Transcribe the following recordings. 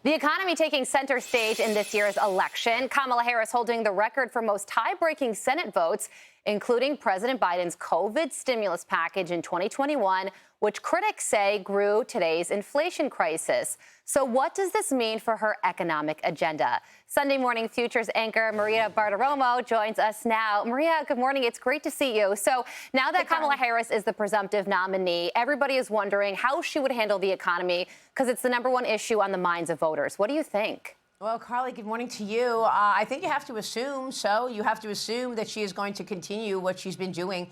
The economy taking center stage in this year's election. Kamala Harris holding the record for most tie-breaking Senate votes, including President Biden's COVID stimulus package in 2021, which critics say grew today's inflation crisis. So what does this mean for her economic agenda? Sunday Morning Futures anchor Maria Bartiromo joins us now. Maria, good morning. It's great to see you. So now that Kamala Harris is the presumptive nominee, everybody is wondering how she would handle the economy because it's the #1 issue on the minds of voters. What do you think? Well, Carly, good morning to you. I think you have to assume so. You have to assume that she is going to continue what she's been doing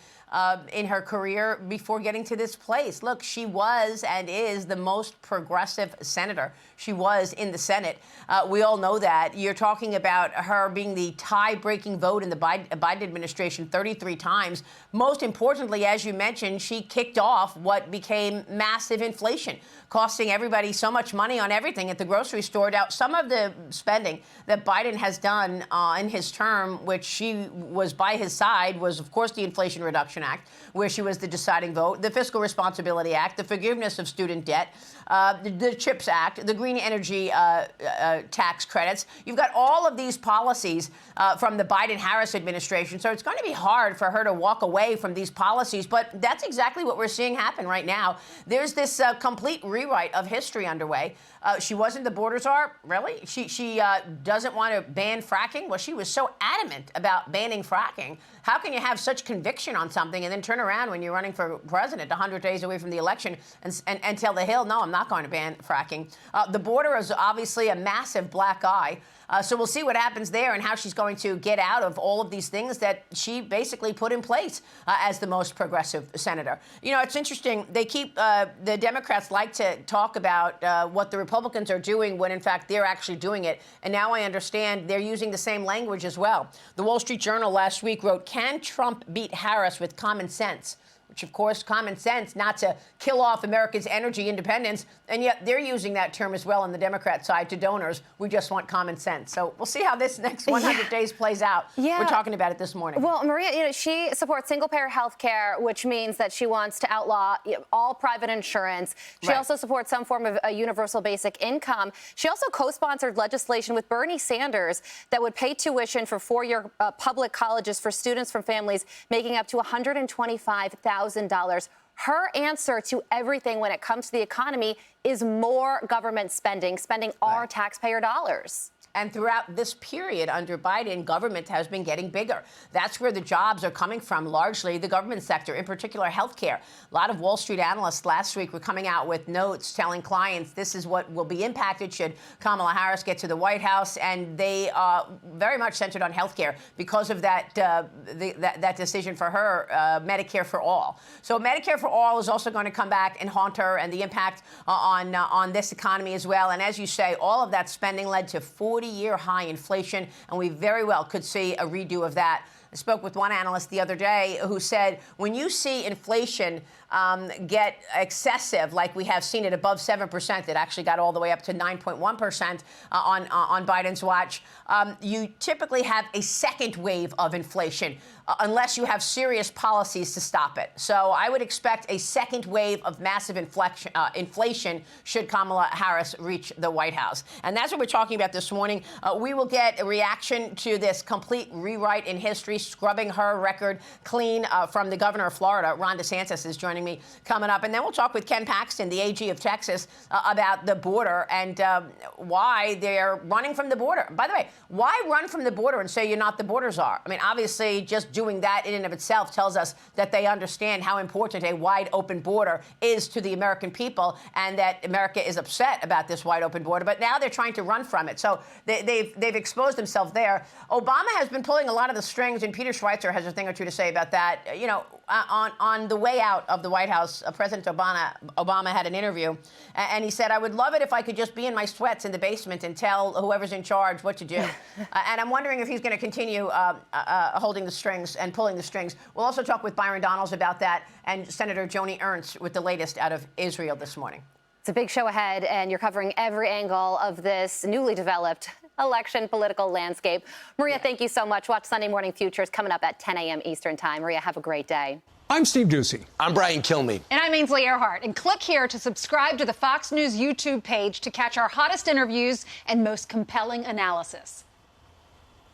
in her career before getting to this place. Look, she was and is the most progressive senator. She was in the Senate. We all know that. You're talking about her being the tie-breaking vote in the Biden administration 33 times. Most importantly, as you mentioned, she kicked off what became massive inflation, costing everybody so much money on everything at the grocery store. Now, some of the spending that Biden has done in his term, which she was by his side, was, of course, the Inflation Reduction Act, where she was the deciding vote, the Fiscal Responsibility Act, the forgiveness of student debt, the CHIPS Act, the green energy tax credits. You've got all of these policies from the Biden-Harris administration. So it's going to be hard for her to walk away from these policies. But that's exactly what we're seeing happen right now. There's this complete rewrite of history underway. She wasn't the border czar, really? She doesn't want to ban fracking? Well, she was so adamant about banning fracking. How can you have such conviction on something and then turn around when you're running for president 100 days away from the election and tell the Hill, no, I'm not going to ban fracking? The border is obviously a massive black eye. So we'll see what happens there and how she's going to get out of all of these things that she basically put in place as the most progressive senator. You know, it's interesting. They keep the Democrats like to talk about what the Republicans are doing when, in fact, they're actually doing it. And now I understand they're using the same language as well. The Wall Street Journal last week wrote, "Can Trump beat Harris with common sense?" Which, of course, common sense, not to kill off America's energy independence. And yet they're using that term as well on the Democrat side to donors. We just want common sense. So we'll see how this next 100 days plays out. Yeah. We're talking about it this morning. Well, Maria, she supports single-payer health care, which means that she wants to outlaw all private insurance. She also supports some form of a universal basic income. She also co-sponsored legislation with Bernie Sanders that would pay tuition for four-year public colleges for students from families making up to $125,000. Her answer to everything when it comes to the economy is more government spending our taxpayer dollars. And throughout this period under Biden, government has been getting bigger. That's where the jobs are coming from, largely the government sector, in particular healthcare. A lot of Wall Street analysts last week were coming out with notes telling clients this is what will be impacted should Kamala Harris get to the White House. And they very much centered on healthcare because of that that decision for her, Medicare for All. So Medicare for All is also going to come back and haunt her, and the impact on this economy as well. And as you say, all of that spending led to 40-year high inflation, and we very well could see a redo of that. I spoke with one analyst the other day who said when you see inflation get excessive, like we have seen it above 7%, it actually got all the way up to 9.1% on Biden's watch, you typically have a second wave of inflation unless you have serious policies to stop it. So I would expect a second wave of massive inflation should Kamala Harris reach the White House. And that's what we're talking about this morning. We will get a reaction to this complete rewrite in history, scrubbing her record clean from the governor of Florida. Ron DeSantis is joining me coming up. And then we'll talk with Ken Paxton, the AG of Texas, about the border and why they're running from the border. By the way, why run from the border and say you're not the border czar? I mean, obviously, just doing that in and of itself tells us that they understand how important a wide open border is to the American people and that America is upset about this wide open border. But now they're trying to run from it. So they've exposed themselves there. Obama has been pulling a lot of the strings, and Peter Schweitzer has a thing or two to say about that. You know, on the way out of the White House, President Obama had an interview, and he said, "I would love it if I could just be in my sweats in the basement and tell whoever's in charge what to do." And I'm wondering if he's going to continue holding the strings and pulling the strings. We'll also talk with Byron Donalds about that and Senator Joni Ernst with the latest out of Israel this morning. It's a big show ahead, and you're covering every angle of this newly developed election political landscape. Maria, thank you so much. Watch Sunday Morning Futures coming up at 10 a.m. Eastern Time. Maria, have a great day. I'm Steve Doocy. I'm Brian Kilmeade. And I'm Ainsley Earhart. And click here to subscribe to the Fox News YouTube page to catch our hottest interviews and most compelling analysis.